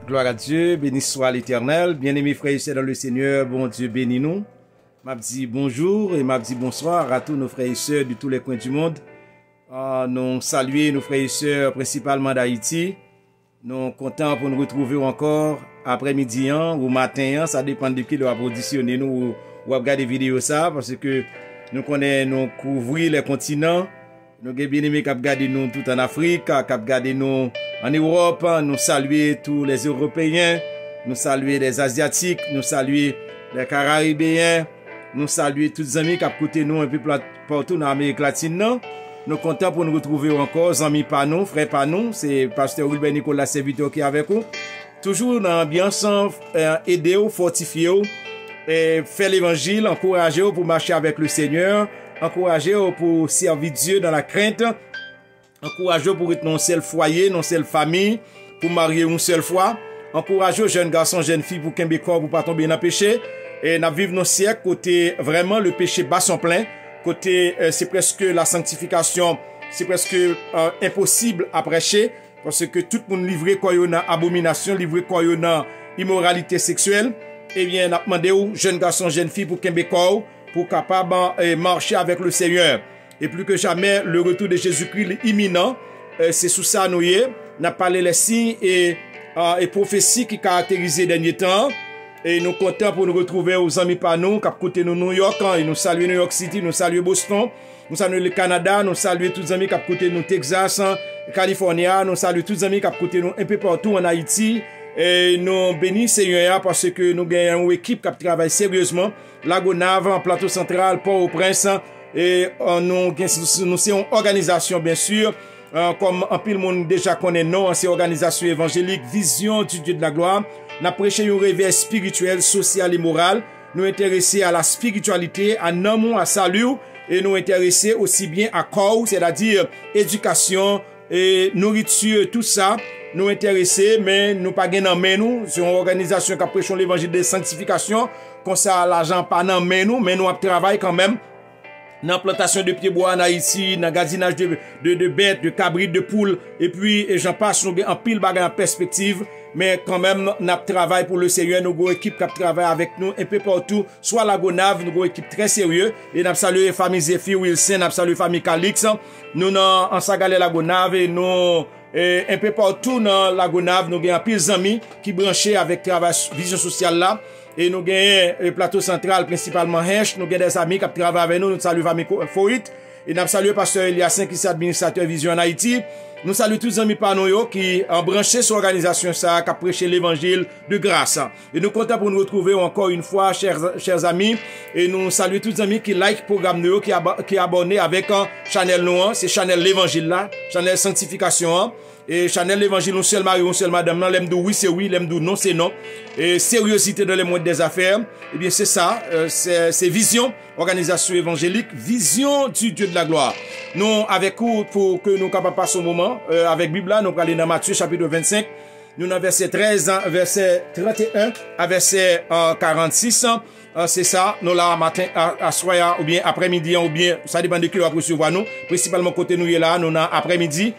Gloire à Dieu, béni soit l'Éternel. Bien-aimés frères et sœurs dans le Seigneur, bon Dieu bénis nous. M'a dit bonjour et m'a dit bonsoir à tous nos frères et sœurs de tous les coins du monde. Nous saluons nos frères et sœurs principalement d'Haïti. Nous sommes contents pour nous retrouver encore après-midi ou matin. Ça dépend de qui doit auditionner nous ou regarder vidéo ça parce que nous connaissons, nous couvrons les continents. Nous avons bien aimé cap garder nous tout en Afrique, cap garder nous en Europe, nous saluer tous les Européens, nous saluer les Asiatiques, nous saluer les Caribéens, nous saluer tous les amis qui ont écouté nous un peu partout dans l'Amérique latine. Nous sommes contents pour nous retrouver encore, amis par nous, frères par nous, c'est Pasteur Wilbert Nicolas Serviteur qui est avec nous. Toujours dans l'ambiance, aider, fortifier, faire l'évangile, encourager pour marcher avec le Seigneur. Encourager pour servir Dieu dans la crainte. Encourager pour être non seul foyer, non seule famille, pour marier une seule fois. Encourager jeunes garçons, jeunes filles pour qu'un bécor pour pas tomber dans le péché. Et nous vivons nos siècles côté vraiment le péché bat son plein. Côté c'est presque la sanctification, c'est presque impossible à prêcher parce que tout le monde livré quoi y a abomination, livré quoi y a immoralité sexuelle. Eh bien, nous demandé aux jeunes garçons, jeunes filles pour qu'un bécor pour capable marcher avec le Seigneur. Et plus que jamais, le retour de Jésus-Christ est imminent. C'est sous ça nous y est. On a parlé les signes et prophéties qui caractérisent les derniers temps. Et nous comptons pour nous retrouver aux amis par nous, qui côté nous New York, et nous saluons New York City, nous saluons Boston, nous saluons le Canada, nous saluons tous les amis qui côté nous Texas, Californie, nous saluons tous les amis qui côté nous un peu partout en Haïti. Et nous bénissons Seigneur parce que nous gagnons une équipe qui travaille sérieusement. Lagonave, en plateau central, Port-au-Prince. Et nous sommes une organisation, bien sûr, comme un pile monde déjà connaît non, c'est organisation évangélique, vision du Dieu de la gloire. Nous prêchons un réveil spirituel, social et moral. Nous intéressons à la spiritualité, à l'amour, à salut. Et nous intéressons aussi bien à corps, c'est-à-dire éducation et nourriture, tout ça. Nous intéressés, mais nous pas gagnant mais nous. C'est une organisation qui prêche l'évangile de sanctification. Comme ça, l'argent pas dans mais nous travaillons quand même. Dans la plantation de pieds bois en Haïti, dans le gardiennage de bêtes, de cabrites, de poules. Et puis, j'en passe, nous avons en pile bagage en perspective. Mais quand même, nous travaillons pour le Seigneur. Nous avons une équipe qui travaille avec nous un peu partout. Soit la Gonave, nous avons une équipe très sérieuse. Et nous saluons la famille Zéphyr Wilson, nous saluons la famille Calix. Nous en Sagalé la Gonave et nous un peu partout dans la Gonave, nous avons plusieurs amis qui branchés avec travail vision sociale là. Et nous avons le plateau central, principalement Hench. Nous avons des amis qui travaillent avec nous. Nous saluons la famille Foït. Et nous saluons le pasteur Eliassin qui est administrateur vision en Haïti. Nous saluons tous les amis par nous qui ont branché sur l'organisation ça, qui a prêché l'évangile de grâce. Et nous comptons pour nous retrouver encore une fois, chers amis. Et nous saluons tous les amis qui like le programme nous, qui abonnent avec Chanel nous, c'est Chanel l'évangile là, Chanel sanctification. Et Chanel l'évangile, nous seul mari, nous seul madame, non, l'aime oui, c'est oui, l'aime non, c'est non. Et sérieuxité dans le monde des affaires, eh bien, c'est ça, c'est vision, organisation évangélique, vision du Dieu de la gloire. Nous, avec vous, pour que nous capables passer au moment, avec Bible, nous allons dans Matthieu, chapitre 25, nous dans verset 13, verset 31, à verset 46, c'est ça, nous là, matin, à soir, ou bien après-midi, ou bien, ça dépend de qui va recevoir nous. Principalement, côté nous, là, nous, après-midi,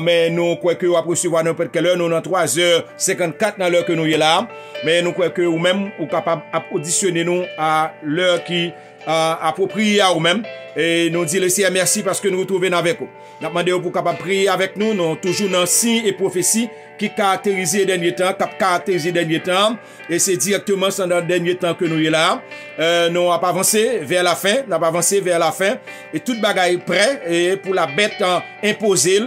mais nous, quoi que, va recevoir nous, peut-être quelle heure, nous, dans 3h54 dans l'heure que nous, là. Mais nous, quoi que, ou même, ou capable d'auditionner nous à l'heure qui, appropriée à vous-même. Et nous disons le Seigneur merci parce que nous nous retrouvons avec vous. Nous demandons pour capable prier avec nous, nous toujours dans signes et prophéties qui caractérisent les derniers temps, et c'est directement dans les derniers temps que nous y là. Nous avons avancé vers la fin, et toute bagaille prêt et pour la bête imposée,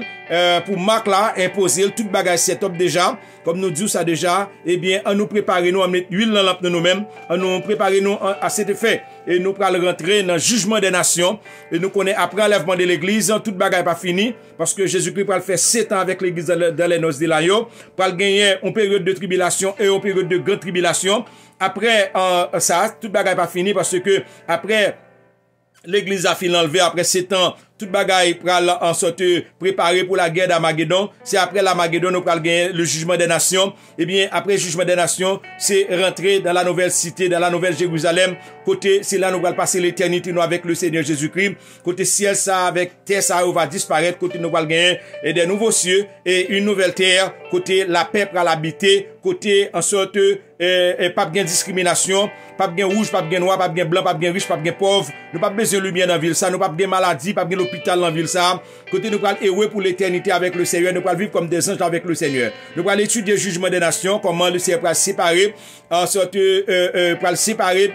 pour Marc là imposer toute bagaille setup déjà. Comme nous disons ça déjà, eh bien, on nous prépare nous à mettre l'huile dans la lampe de nous-mêmes, on nous prépare nous à cet effet. Et nous allons rentrer dans le jugement des nations. Et nous connaissons après l'enlèvement de l'église, toute bagaille pas fini. Parce que Jésus-Christ va le faire 7 ans avec l'église dans les noces de l'agneau. Pour gagner une période de tribulation et une période de grande tribulation. Après ça, toute bagaille pas fini parce que après l'église a fini enlevé après 7 ans. Toute bagaille pral en sorte préparé pour la guerre d'Armageddon. C'est après l'Armageddon nous pral gagner le jugement des nations. Eh bien, après le jugement des nations, c'est rentrer dans la nouvelle cité, dans la nouvelle Jérusalem. Côté, c'est là nous pral passer l'éternité nous avec le Seigneur Jésus-Christ. Côté ciel ça avec terre ça va disparaître. Côté nous pral gagner et des nouveaux cieux et une nouvelle terre. Côté la paix pral habiter. côté en sorte pas de discrimination, pas de rouge, pas de noir, pas de blanc, pas de riche, pas de pauvre. Nous pas besoin de lumière dans la ville ça, nous pas de maladie, pas de l'hôpital dans la ville ça. Côté nous allons heureux pour l'éternité avec le Seigneur, nous allons vivre comme des anges avec le Seigneur. Nous allons étudier le jugement des nations, comment le Seigneur va séparer en sorte pour le séparer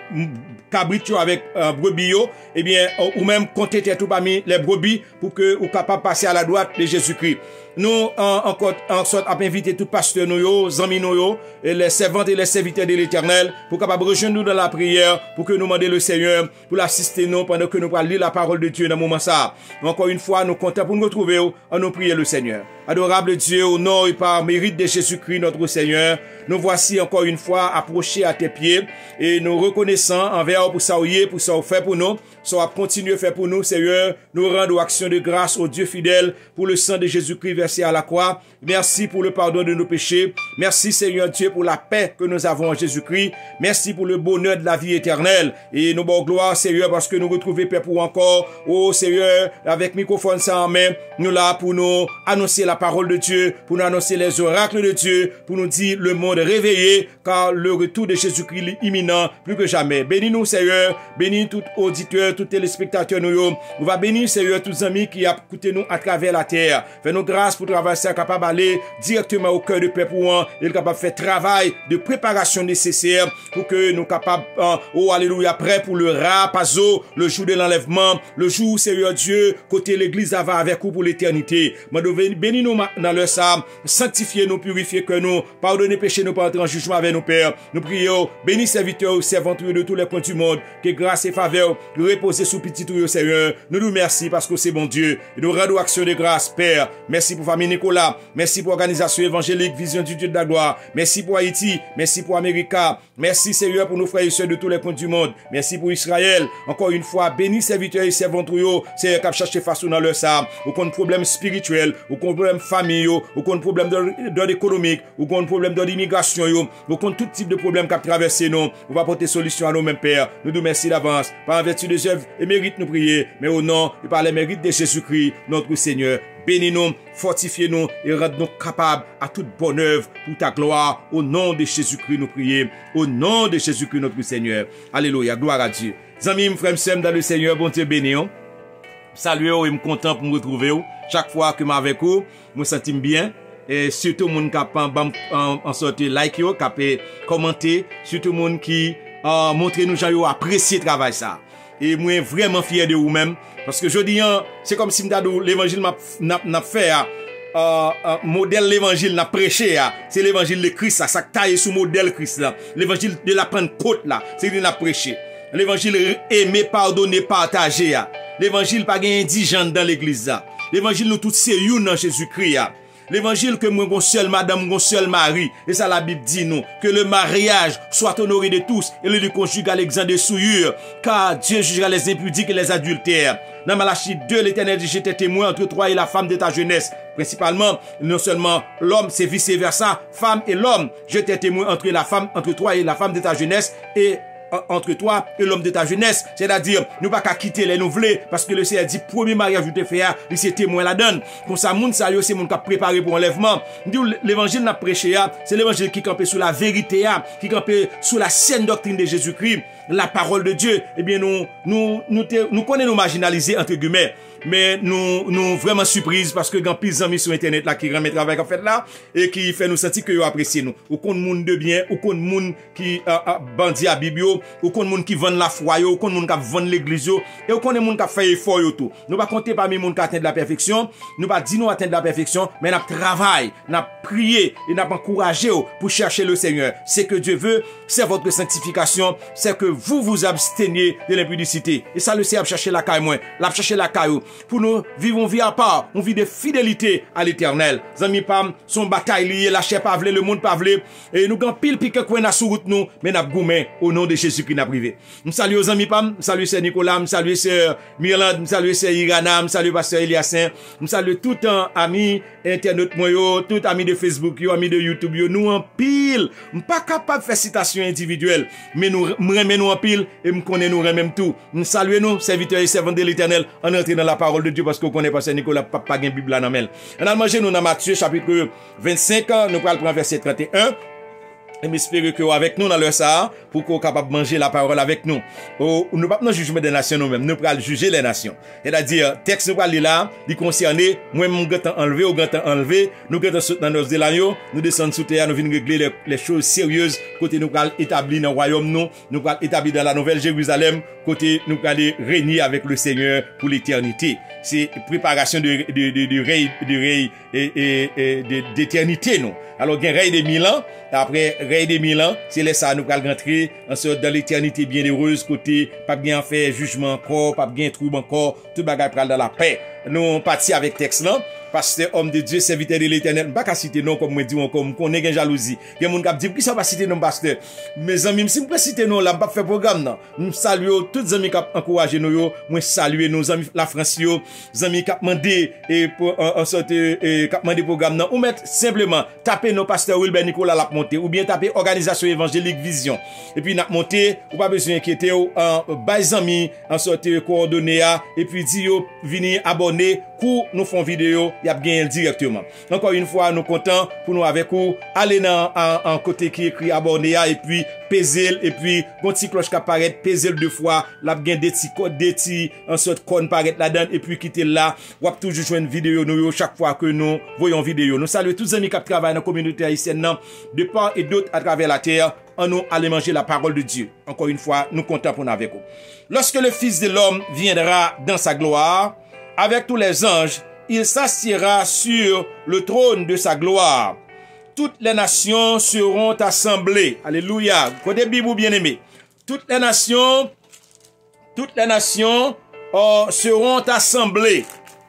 cabrit avec brebis et bien ou même compter tout parmi les brebis pour que ou capable passer à la droite de Jésus-Christ. Nous en sorte à inviter tout pasteur nous amis nous et les servantes et les serviteurs de l'Éternel pour capable rejoindre nous dans la prière pour que nous demander le Seigneur pour l'assister nous pendant que nous allons lire la parole de Dieu dans le moment ça. Encore une fois, nous comptons pour nous retrouver en nous prier le Seigneur. Adorable Dieu, au nom et par mérite de Jésus-Christ notre Seigneur, nous voici encore une fois approchés à tes pieds et nous reconnaissant envers pour ça pour ça fait pour nous, ça va continuer à faire pour nous, Seigneur. Nous rendons action de grâce au Dieu fidèle pour le sang de Jésus-Christ versé à la croix. Merci pour le pardon de nos péchés. Merci Seigneur Dieu pour la paix que nous avons en Jésus-Christ. Merci pour le bonheur de la vie éternelle. Et nous bon gloire Seigneur parce que nous retrouvons Père pour encore. Oh Seigneur, avec microphone ça en main, nous là pour nous annoncer la parole de Dieu, pour nous annoncer les oracles de Dieu, pour nous dire le monde réveillé, car le retour de Jésus-Christ est imminent plus que jamais. Bénis-nous Seigneur, bénis tout auditeur, tout téléspectateur nous va bénir Seigneur tous les amis qui a écouté nous à travers la terre. Fais-nous grâce pour traverser, capable d'aller directement au cœur de Père pour et capable de faire travail de préparation nécessaire pour que nous capables, oh alléluia, prêt pour le rapazo, le jour de l'enlèvement, le jour Seigneur Dieu, côté l'église va avec vous pour l'éternité. Bénis-nous dans le ça, sanctifiez-nous, purifiez que nous, pardonnez péché, nous pas entrer en jugement avec nos pères. Nous prions, bénis serviteurs, servantes de tous les coins du monde, que grâce et faveur reposer sous petit tout Seigneur. Nous nous merci parce que c'est bon Dieu. Et nous rendons action de grâce, Père. Merci pour famille Nicolas. Merci pour l'organisation évangélique Vision du Dieu de la gloire. Merci pour Haïti. Merci pour Amérique. Merci Seigneur pour nos frères et sœurs de tous les coins du monde. Merci pour Israël. Encore une fois, bénis serviteurs et servantes Seigneur, qui cherché face dans leur ça. Aucun problème spirituel, aucun problème famille, aucun problème d'ordre économique, aucun problème d'ordre immigration, aucun tout type de problème qui a traversé nous. On va porter solution à nous-mêmes, Père. Nous nous merci d'avance. Par en vertu des œuvres et mérite nous prier, mais au nom et par les mérites de Jésus-Christ, notre Seigneur. Bénis-nous, fortifiez-nous et rends-nous capables à toute bonne œuvre pour ta gloire. Au nom de Jésus-Christ, nous prions. Au nom de Jésus-Christ, notre Seigneur. Alléluia, gloire à Dieu. Amis, frères et sœurs dans le Seigneur, bon Dieu béni. Salut, et me content pour me retrouver. Chaque fois que je suis avec vous, je me sens bien. Et surtout, les gens qui en sorte like, qui commenter, surtout les gens qui montrent nous gens apprécié le travail ça. Et moi, vraiment fier de vous-même. Parce que je dis, c'est comme si l'évangile n'a fait, modèle l'évangile n'a prêché, c'est l'évangile de Christ, ça taille sous modèle Christ là. L'évangile de la Pentecôte là, c'est qu'il n'a prêché. L'évangile aimé, pardonné, partagé. L'évangile pas indigent dans l'église là. L'évangile nous tous c'est une dans Jésus-Christ. L'évangile que moi, mon seul madame, mon seul mari. Et ça, la Bible dit nous, que le mariage soit honoré de tous et le conjugal exempt de souillure, car Dieu jugera les impudiques et les adultères. Dans Malachie 2, l'Éternel dit, j'étais témoin entre toi et la femme de ta jeunesse. Principalement, non seulement l'homme, c'est vice-versa, femme et l'homme. J'étais témoin entre toi et la femme de ta jeunesse et entre toi et l'homme de ta jeunesse, c'est-à-dire nous pas qu'à quitter les nouvelés parce que le Seigneur dit premier mariage vous te fait il c'est témoin la donne comme ça moun ça yo c'est moun qui a préparé pour enlèvement. L'évangile n'a prêché c'est l'évangile qui campé sous la vérité qui campé sous la saine doctrine de Jésus-Christ, la parole de Dieu. Eh bien nous connaissons nous marginalisés entre guillemets, mais nous vraiment surprise parce que grand pile amis sur internet là qui remet travail en fait là et qui fait nous sentir que yo apprécier nous. Ou qu'on monde de bien, ou qu'on monde qui bandit à Biblio, ou qu'on monde qui vend la foi yo, ou qu'on monde qui vend l'église yo, et ou qu'on monde qui fait effort yo tout. Nous pas compter parmi monde qui atteint la perfection, nous pas dire nous atteindre la perfection, mais n'a travail, n'a prié et n'a encouragé pour chercher le Seigneur. C'est que Dieu veut, c'est votre sanctification, c'est que vous vous absteniez de l'impudicité. Et ça le Seigneur chercher la caille moins, l'a chercher la caille pour nous vivons vie à part, on vit de fidélité à l'Éternel. Zami pam, son bataille liée, la chair pavlée, le monde pavlé, et nous gan pile pique quoi na sous route nous, mais n'a goumé au nom de Jésus-Christ n'a privé. Nous saluons aux amis pam, nous saluons Sœur Nicolas, nous saluons Sœur Mirland, nous saluons Sœur Irana, nous saluons Pasteur Eliassin, nous saluons tout un ami internet moi yo, tout ami de Facebook yo, ami de YouTube yo, nous en pile, pas capable de faire citation individuelle, mais nous remet nous en pile et nous connaissons nous même tout. Nous saluons nous serviteurs et servantes de l'Éternel en entrant dans la parole de Dieu parce qu'on connaît Pasteur Nicolas pas Bible là dans mel. On a mangé nous dans Matthieu chapitre 25, nous allons prendre verset 31. Et m'espérer que avec nous dans le ça pour qu'on capable manger la parole avec nous. Nous pas dans jugement des nations nous-mêmes, nous pral juger les nations. C'est-à-dire texte nous pral là, il concerné moi mon gâteau enlevé ou gâteau enlevé, nous gâteau sauter dans nos élanyo, nous descendre sous terre, nous venir régler les choses sérieuses côté nous pral établir dans le royaume nous pral établir dans la nouvelle Jérusalem côté nous pral régner avec le Seigneur pour l'éternité. C'est préparation de règne d'éternité nous. Alors il y a un règne de 1000 ans, après règne de 1000 ans, c'est là ça nous pral rentrer en sorte dans l'éternité bienheureuse côté pas bien faire jugement encore, pas bien trouble encore, tout bagage pral dans la paix. Nous parti avec texte là, pasteur homme de Dieu, serviteur de l'Éternel, pas qu'à citer non comme moi dit comme connaît gen jalousie. Il y a moun qui dit qui ça pas citer non pasteur. Mes amis, si me citer non là, pas faire programme non. Nous saluons tous les amis qui encourager nous yo, moi saluer nos amis la France yo, les amis qui mandé et pour en sorte qui mandé programme non ou mettre simplement taper nos pasteur Wilber Nicolas l'a monter ou bien taper organisation évangélique vision. Et puis n'a monter ou pas besoin inquiéter en bas amis en sorte coordonnées et puis dit yo venir abonner pour nous font vidéo, y a bien directement. Encore une fois, nous contents pour nous avec vous aller dans en côté qui écrit abonner et puis peser et puis une petite cloche qui apparaît peser deux fois, là bien des petits codes des petits en sorte qu'on paraît là-dedans et puis quitter là, ou toujours jouer une vidéo nous chaque fois que nous voyons vidéo. Nous saluons tous les amis qui travaillent dans la communauté haïtienne de part et d'autre à travers la terre. En nous aller manger la parole de Dieu. Encore une fois, nous comptons pour nous avec vous. Lorsque le Fils de l'homme viendra dans sa gloire, avec tous les anges, il s'assiera sur le trône de sa gloire. Toutes les nations seront assemblées. Alléluia. Côté Bible bien-aimé. Toutes les nations seront assemblées.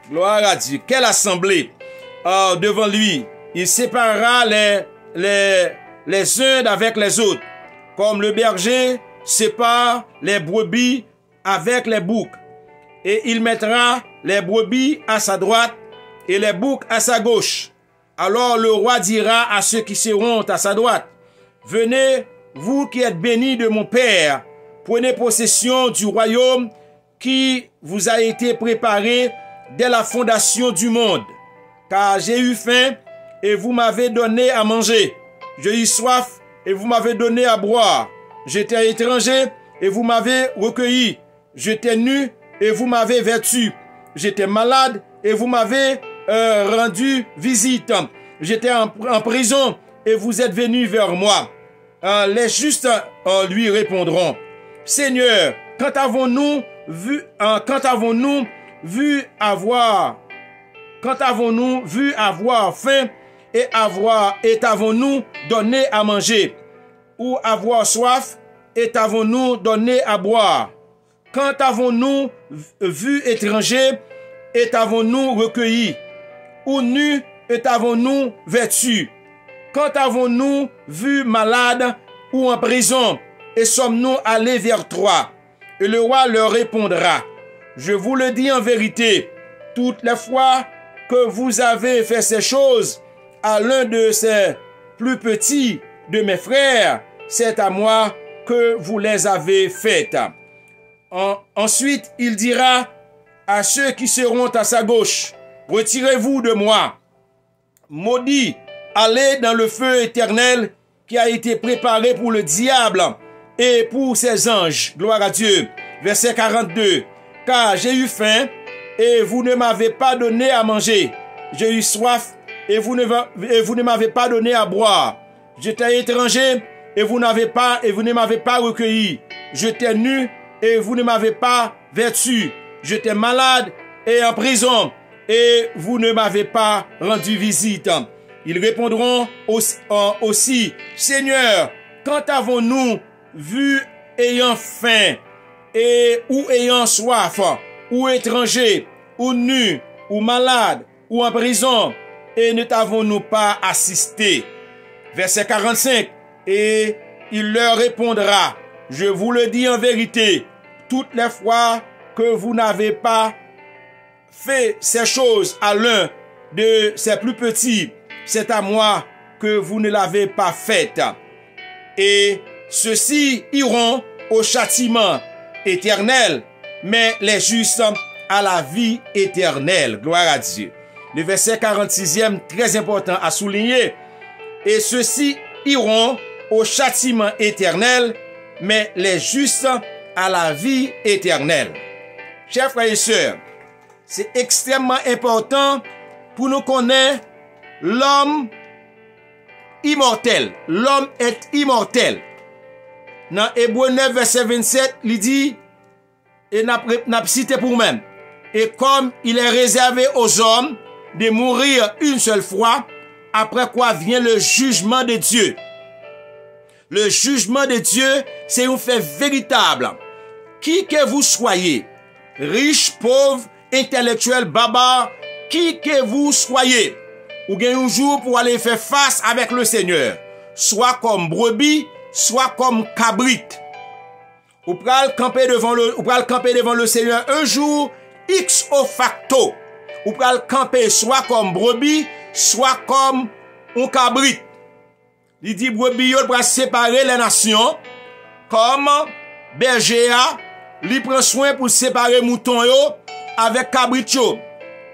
Gloire à Dieu. Quelle assemblée? Devant lui, il séparera les uns avec les autres, comme le berger sépare les brebis avec les boucs. Et il mettra les brebis à sa droite et les boucs à sa gauche. Alors le roi dira à ceux qui seront à sa droite, venez, vous qui êtes bénis de mon Père, prenez possession du royaume qui vous a été préparé dès la fondation du monde. Car j'ai eu faim et vous m'avez donné à manger. J'ai eu soif et vous m'avez donné à boire. J'étais étranger et vous m'avez recueilli. J'étais nu et vous m'avez vêtu. J'étais malade et vous m'avez rendu visite. J'étais en prison et vous êtes venus vers moi. Les justes lui répondront, Seigneur, quand avons-nous vu avoir faim et t'avons-nous donné à manger, ou avoir soif et t'avons-nous donné à boire? Quand avons-nous vu étranger et t'avons-nous recueilli, ou nu et t'avons-nous vêtu? Quand avons-nous vu malade ou en prison et sommes-nous allés vers toi? Et le roi leur répondra, je vous le dis en vérité, toutes les fois que vous avez fait ces choses à l'un de ces plus petits de mes frères, c'est à moi que vous les avez faites. Ensuite, il dira à ceux qui seront à sa gauche, retirez-vous de moi, maudits, allez dans le feu éternel qui a été préparé pour le diable et pour ses anges. Gloire à Dieu. Verset 42. Car j'ai eu faim et vous ne m'avez pas donné à manger. J'ai eu soif et vous ne m'avez pas donné à boire. J'étais étranger et vous ne m'avez pas recueilli. J'étais nu et vous ne m'avez pas vêtu. J'étais malade et en prison et vous ne m'avez pas rendu visite. Ils répondront aussi, Seigneur, quand avons-nous vu ayant faim ou ayant soif, ou étranger, ou nu, ou malade, ou en prison, et ne t'avons-nous pas assisté? Verset 45. Et il leur répondra, je vous le dis en vérité, toutes les fois que vous n'avez pas fait ces choses à l'un de ces plus petits, c'est à moi que vous ne l'avez pas faite. Et ceux-ci iront au châtiment éternel, mais les justes à la vie éternelle. Gloire à Dieu. Le verset 46e, très important à souligner. Et ceux-ci iront au châtiment éternel, mais les justes à la vie éternelle. Chers frères et sœurs, c'est extrêmement important pour nous connaître l'homme immortel. L'homme est immortel. Dans Hébreux 9, verset 27, il dit, et n'a cité pour même, et comme il est réservé aux hommes de mourir une seule fois, après quoi vient le jugement de Dieu. Le jugement de Dieu, c'est un fait véritable. Qui que vous soyez, riche, pauvre, intellectuel, barbare, qui que vous soyez, ou gagnez un jour pour aller faire face avec le Seigneur, soit comme brebis, soit comme cabrit. Ou pral camper devant le Seigneur un jour, X au facto. Ou pral camper soit comme brebis, soit comme un cabrit. Il dit brebis yo pral séparer les nations, comme berger li prend soin pour séparer mouton yo avec cabrit yo.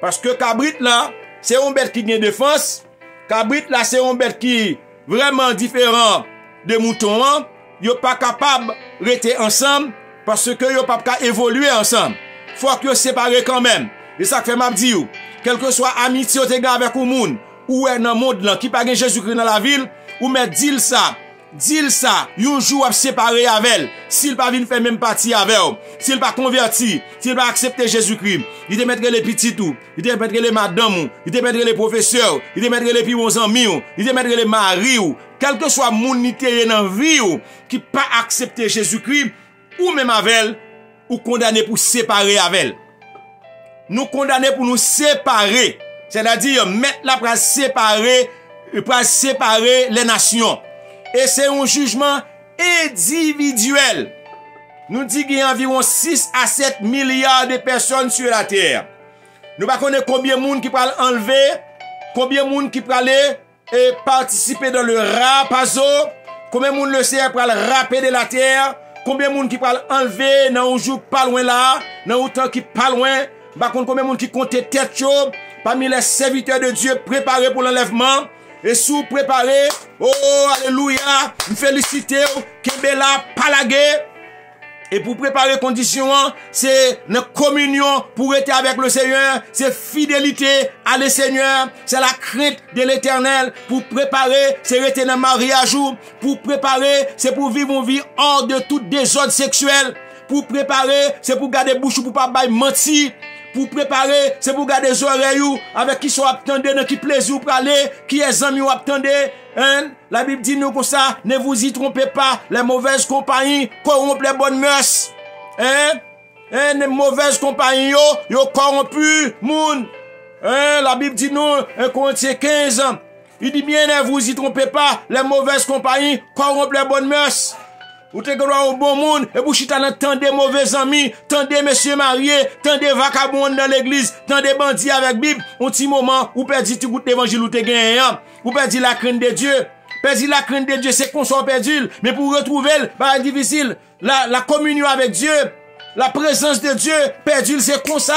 Parce que cabrit là, c'est un bête qui gagne défense. Cabrit là, c'est un bête qui vraiment différent de mouton. Yo pas capable de rester ensemble parce que yo pas capable évoluer ensemble. Faut que yo séparé quand même. Et ça fait m'a dit ou, quel que soit amitié ou te gars avec ou moun ou est dans monde là qui pas gen Jésus-Christ dans la ville ou met dit ça, un jour à séparer avec elle, s'il pas vinn faire même partie avec elle, s'il pas converti, s'il pas accepter Jésus-Christ, il te mettre les petits tout, il te mettre les madame, il te mettre les professeurs, il te mettre les plus bons amis, il te mettre les maris, quel que soit moun nité dans vie qui pas accepter Jésus-Christ ou même avec elle, ou condamné pour séparer avec elle. Nous condamnés pour nous séparer, c'est-à-dire mettre là pour séparer les nations. Et c'est un jugement individuel. Nous dit qu'il y a environ 6 à 7 milliards de personnes sur la terre. Nous ne connaissons pas combien de monde qui peut enlever, combien de monde qui peut aller et participer dans le rapazo, combien de monde le sait pour rapper de la terre, combien de monde qui peut enlever dans un jour pas loin là, dans un temps qui pas loin, combien de monde qui compte tête chaud parmi les serviteurs de Dieu préparés pour l'enlèvement. Et sous préparé, oh alléluia, nous félicitons, Kembela, Palagé. Et pour préparer conditions, c'est notre communion pour être avec le Seigneur, c'est fidélité à le Seigneur, c'est la crainte de l'Éternel. Pour préparer, c'est rester dans le mariage. Pour préparer, c'est pour vivre une vie hors de tout désordre sexuel. Pour préparer, c'est pour garder bouche pour pas mentir. Pour préparer, c'est pour garder les oreilles avec qui sont attendés, dans qui plaisir pour aller, qui est amis ou attendez. Hein? La Bible dit nous comme ça, ne vous y trompez pas, les mauvaises compagnies corrompent les bonnes mœurs. Hein? Les mauvaises compagnies yo corrompu moun. Hein? La Bible dit nous, 1 Corinthiens 15, il dit bien ne vous y trompez pas, les mauvaises compagnies corrompent les bonnes mœurs. Ou te gwa au bon monde, et vous chita dans tant de mauvais amis, tant de messieurs mariés, tant de vagabonds dans l'église, tant de bandits avec Bible, un petit moment, ou perdu tout goût d'évangile ou te gagné, ou perdu la crainte de Dieu. Perdu la crainte de Dieu, c'est qu'on soit perdu, mais pour retrouver, c'est difficile. La communion avec Dieu, la présence de Dieu, perdu, c'est comme ça.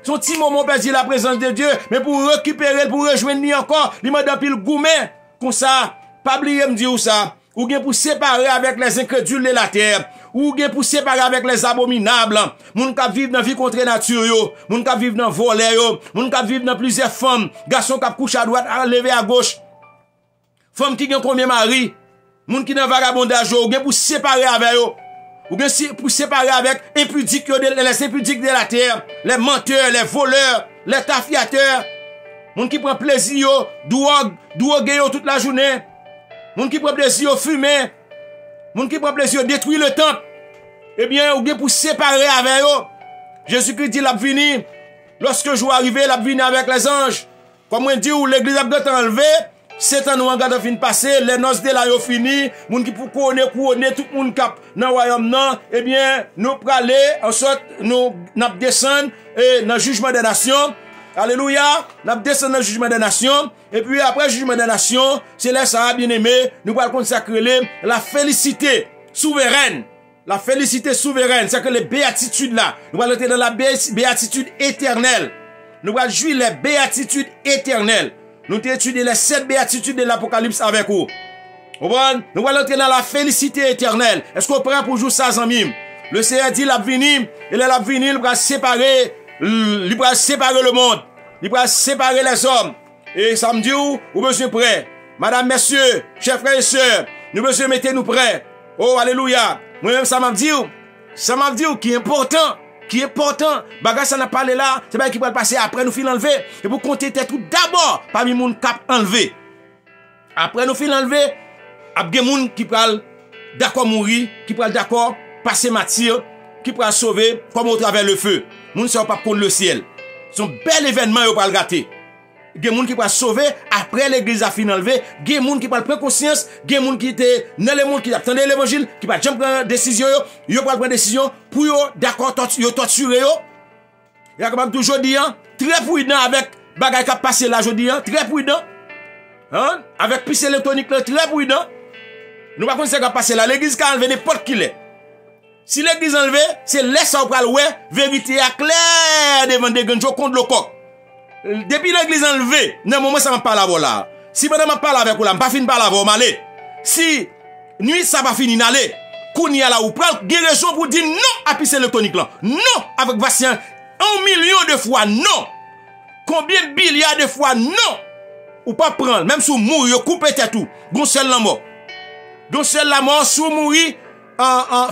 Son petit moment perdu la présence de Dieu, mais pour récupérer, pour rejoindre lui encore, il m'a donné le gourmet, comme ça, pas oublier me dire ça. Ou bien pour séparer avec les incrédules de la terre, ou bien pour séparer avec les abominables, moun ka vivre dans vie contre nature yo, moun ka vivre dans voler yo, moun ka vivre dans plusieurs femmes, garçon qui couche à droite, à lever à gauche, femme qui gen combien mari, moun qui dans vagabondage yo, ou bien pour séparer avec yo, ou bien pour séparer avec impudiques les impudiques de la terre, les menteurs, les voleurs, les tafiateurs, moun qui prend plaisir yo, drogue yo toute la journée. Moun qui prend plaisir au fumer, moun qui prend plaisir détruire le temple, eh bien, ou bien pour séparer avec eux. Jésus-Christ dit, l'a vini, lorsque je vais arriver, l'a vini avec les anges. Comme on dit, où l'église a été enlevée, c'est un ouangade a fini passer, les noces de la yo fini, moun qui pour couronner, tout le monde cap dans le royaume, non, eh bien, nous praler, en sorte, nous descendre, et dans le jugement des nations. Alléluia, nous descendons dans le jugement des nations. Et puis après le jugement des nations, c'est là ça, bien aimé, nous allons consacrer la félicité souveraine. La félicité souveraine, c'est que les béatitudes là, nous allons être dans la béatitude éternelle. Nous allons jouir les béatitudes éternelles. Nous allons étudier les 7 béatitudes de l'Apocalypse avec vous. Nous allons entrer dans la félicité éternelle. Est-ce qu'on prend pour jouer ça, amis? Le Seigneur dit, il va venir il va séparer le monde. Il va séparer les hommes. Et ça me dit où besoin prêt. Madame, messieurs, chers frères et sœurs, nous besoin mettez-nous prêts. Oh, alléluia. Moi-même, ça m'a dit qui est important. Bagage, ça n'a pas parlé là. C'est pas qui va passer après nous fin enlever. Et pour compter tout d'abord, parmi moun cap enlevé. Après nous fin enlever, il y a des gens qui parlent d'accord mourir, qui parlent d'accord passer matière, qui parlent sauver comme au travers le feu. Les gens ne sont pas contre le ciel. C'est un bel événement qui va le gâter. Il y a des gens qui parlent sauver après l'église a fini enlevé. Il y a des gens qui parlent prendre conscience. Il y a des gens qui étaient dans le monde qui attendaient l'évangile, qui parlent jamais prendre décision. Ils parlent prendre décision pour d'accord torturer. Il y a comme toujours dit, très prudent avec bagay qui a passé là aujourd'hui, très prudent. Avec puce électronique, très prudent. Nous ne pouvons pas faire passer là. L'église qui a enlevé n'importe qui l'est. Si l'église a enlevé, c'est laisse au pral ouais, vérité à clair devant des gens contre le coq. Depuis l'église a enlevé, non, moment ça m'a pas la là. Si madame m'a parlé avec vous là, pas fini par la voir aller. Si nuit ça va finir d'aller, kounia là ou pral, guérison pour dire non à puce électronique là. Non avec vaccin 1 million de fois non. Combien de milliards de fois non. Ou pas prendre, même si vous mourrez, coupez tout. Gon seul la mort. Gon seul la mort, si vous mourrez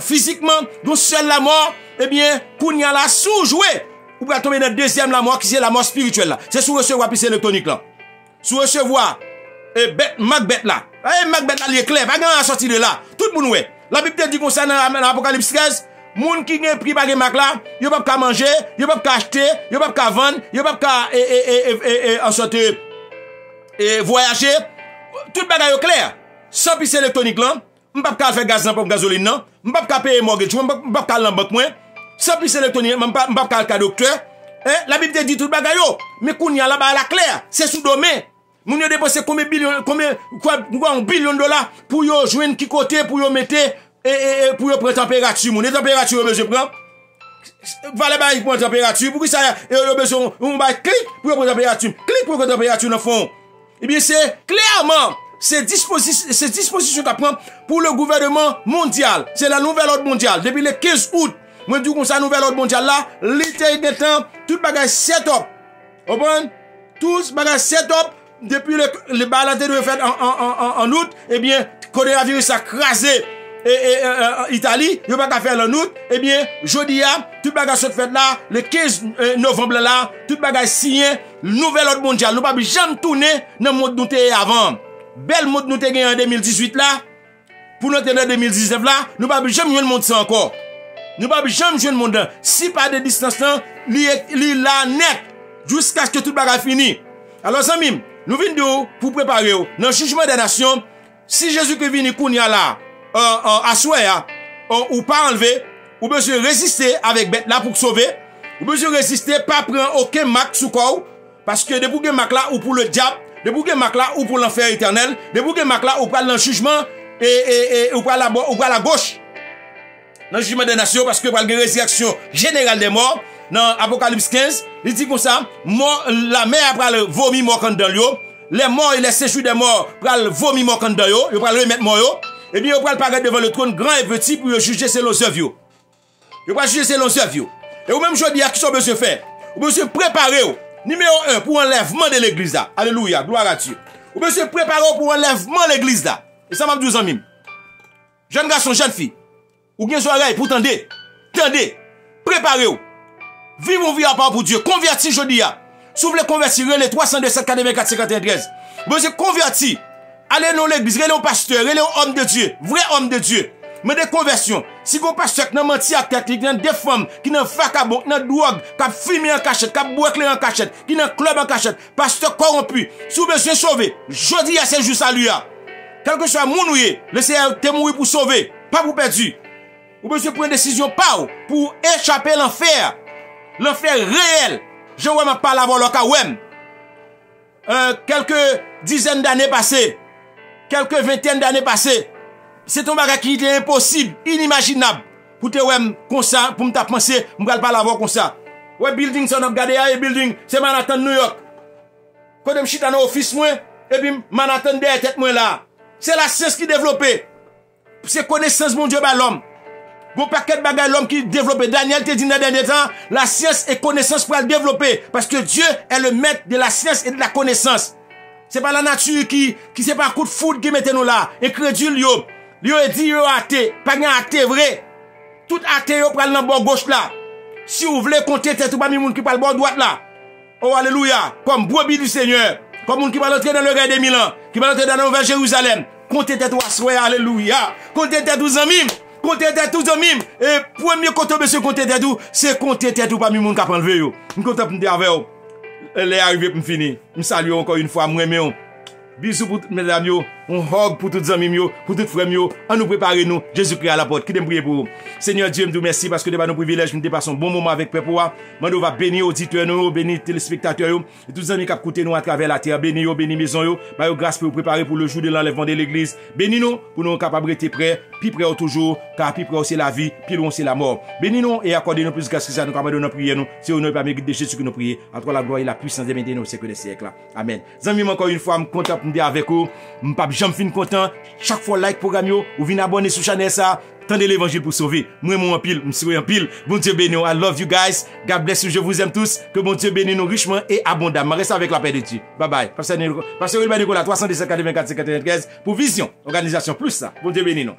physiquement, gon seul la mort, eh bien, kounya la sous-jouer. Ou va tomber dans la deuxième la mort, qui c'est la mort spirituelle là. C'est sous recevoir puce électronique là. Sous recevoir, Macbeth là. Macbeth là, il est clair, pas grand à sortir de là. Tout le monde ouais. La Bible dit comme ça dans l'Apocalypse 13. Moun qui gen pris bagay mak là, yo pas ka manger, yo pas ka acheter, yo pas ka vendre, yo pas ka en sorte voyager. Tout bagay yo clair. Sans puce électronique là, m'pa ka faire gaz pour gasoline non, m'pa ka payer mortgage, m'pa ka lan banque moins. Sans puce électronique, m'pa ka docteur. La Bible dit tout bagay yo, mais kounya là ba la clair, c'est sous domaine. Moun yo dépenser combien un billion de dollars pour yo joindre qui côté pour yo mettre pour yo prendre température, mon température besoin prendre valait ba pour température pour que ça yo besoin on ba clic pour prendre température, clic pour prendre température dans fond. Eh bien c'est clairement ces dispositions qu'a prend pour le gouvernement mondial. C'est la nouvelle ordre mondiale depuis le 15 août. Moi dis comme ça nouvelle ordre mondiale là, l'été temps tout bagage set up. Comprendre? Tous bagage set up depuis le balade de fait en août, eh bien coronavirus a crasé Italie, yo pas qu'à faire en août, eh bien jodi a tout bagage se fait là le 15 novembre là, tout bagage signé nouvelle ordre mondiale. Nous pas jamais tourner dans monde nous té avant. Belle monde nous té gagné en 2018 là. Pour notre en 2019 là, nous pas jamais jouer le monde ça encore. Nous pas jamais jouer le monde. Si pas de distance là, li là net jusqu'à ce que tout bagage fini. Alors amis, nous venons pour préparer dans le jugement des nations. Si Jésus qui vient kounya là à souhait ou pas enlever, ou besoin résister avec bête là pour sauver, ou besoin résister pas prendre aucun marque sous corps parce que de bouger marque là ou pour le diable, de bouger marque là ou pour l'enfer éternel, de bouger marque là ou pour le jugement et ou pour la gauche. Dans le jugement des nations parce que pour la résurrection générale des morts dans Apocalypse 15, il dit comme ça, la mer après le vomi mort dans l'eau, les morts et les séjours des morts pour le vomi mort dans l'eau, il va le remettre mort. Eh bien, on va paraître devant le trône grand et petit pour juger selon ses œuvres. On va juger selon ses œuvres. Et vous même je dis à qui sont besoin de faire. Vous besoin préparer. Numéro 1 pour l'enlèvement de l'église là. Alléluia, gloire à Dieu. Vous besoin préparer pour l'enlèvement de l'église là. Et ça m'a 12 ans même. Jeune garçon, jeune fille. Ou bien soirée pour tendre. Tendez. Préparez-vous. Vivons vie à part pour Dieu. Convertis je dis à. Si vous voulez convertir les 327 84 53. Vous besoin convertir. Allez dans l'église, allez au pasteur, allez au homme de Dieu, vrai homme de Dieu. Mais des conversions. Si vous pasteur qui n'a menti à tête, qui n'a des femmes, qui n'a vagabond, qui n'a drogue, qui a fumé en cachette, qui a boité en cachette, qui n'a club en cachette, pasteur corrompu, si vous besoin sauver, je dis à ces jours salut. Quel que soit mon ouïe, le Seigneur te mourir pour sauver, pas pour perdre. Vous besoin prendre une décision pas pour échapper à l'enfer. L'enfer réel. Je vois ma parole avant le cas quelques dizaines d'années passées. Quelques vingtaines d'années passées, c'est un bagage qui était impossible, inimaginable. Pour te ouais comme ça, pour me penser, je ne vais pas l'avoir comme ça. Ouais, building, ça on a regardé, building, c'est Manhattan, New York. Quand je suis dans l'office, moi, et puis Manhattan derrière tête, moi là. C'est la science qui développe. C'est connaissance, mon Dieu, par l'homme. Bon paquet de bagages l'homme qui développe. Daniel te dit dans le dernier temps, la science et connaissance pour le développer. Parce que Dieu est le maître de la science et de la connaissance. C'est pas la nature qui c'est pas un coup de foudre qui mette nous là. Incrédule yo. Yo dit yo athée. Pas un athée vrai. Tout athée yo pral dans bord gauche là. Si vous voulez compter tête ou pas mi moun qui parle bord droite là. Oh alléluia. Comme brebis du Seigneur. Comme moun qui va entrer dans le règne des 1000 ans. Qui va entrer dans la nouvelle Jérusalem. Comptez tête ou assoyer, alléluia. Comptez tête ou zamim. Comptez tête ou zamim. Et premier côté monsieur comptez tête ou, c'est compter tête ou pas mi moun qui prend lever yo. On compte pour me avec vous. Elle est arrivée pour me finir. Je salue encore une fois, moi même. Bisous pour toutes mesdames yo, on hug pour toutes les amis yo, pour toutes les frères yo, on nous prépare nous, Jésus-Christ à la porte, qui t'aime prier pour vous. Seigneur Dieu, nous merci parce que nous avons nos privilèges, nous passons un bon moment avec Père pour nous va bénir auditeurs nous, bénir téléspectateurs yo, et tous les amis qui écoutent nous à travers la terre, bénir yo, bénir maison yo, bah grâce pour vous préparer pour le jour de l'enlèvement de l'église. Bénis nous pour nous capables d'être prêts, puis prêts toujours, car puis prêts c'est la vie, puis loin c'est la mort. Bénis nous et accordez-nous plus grâce que ça nous capable de nous prier nous, c'est au nom de de Jésus que nous prions, entre la gloire et la puissance de maintenant au siècle des siècles. Amen. Amis, encore une fois, je suis content de avec vous. Je ne suis pas jamais content. Chaque fois, like programme, vous venez abonner sur la chaîne ça. Tendez l'évangile pour sauver. Moi, en pile, je suis en pile. Bon Dieu béni. I love you guys. God bless you. Je vous aime tous. Que bon Dieu bénisse nous richement et abondamment. Restez avec la paix de Dieu. Bye bye. Pasteur Nicolas, 317 84 54 95 pour Vision. Organisation plus ça. Bon Dieu bénisse nous.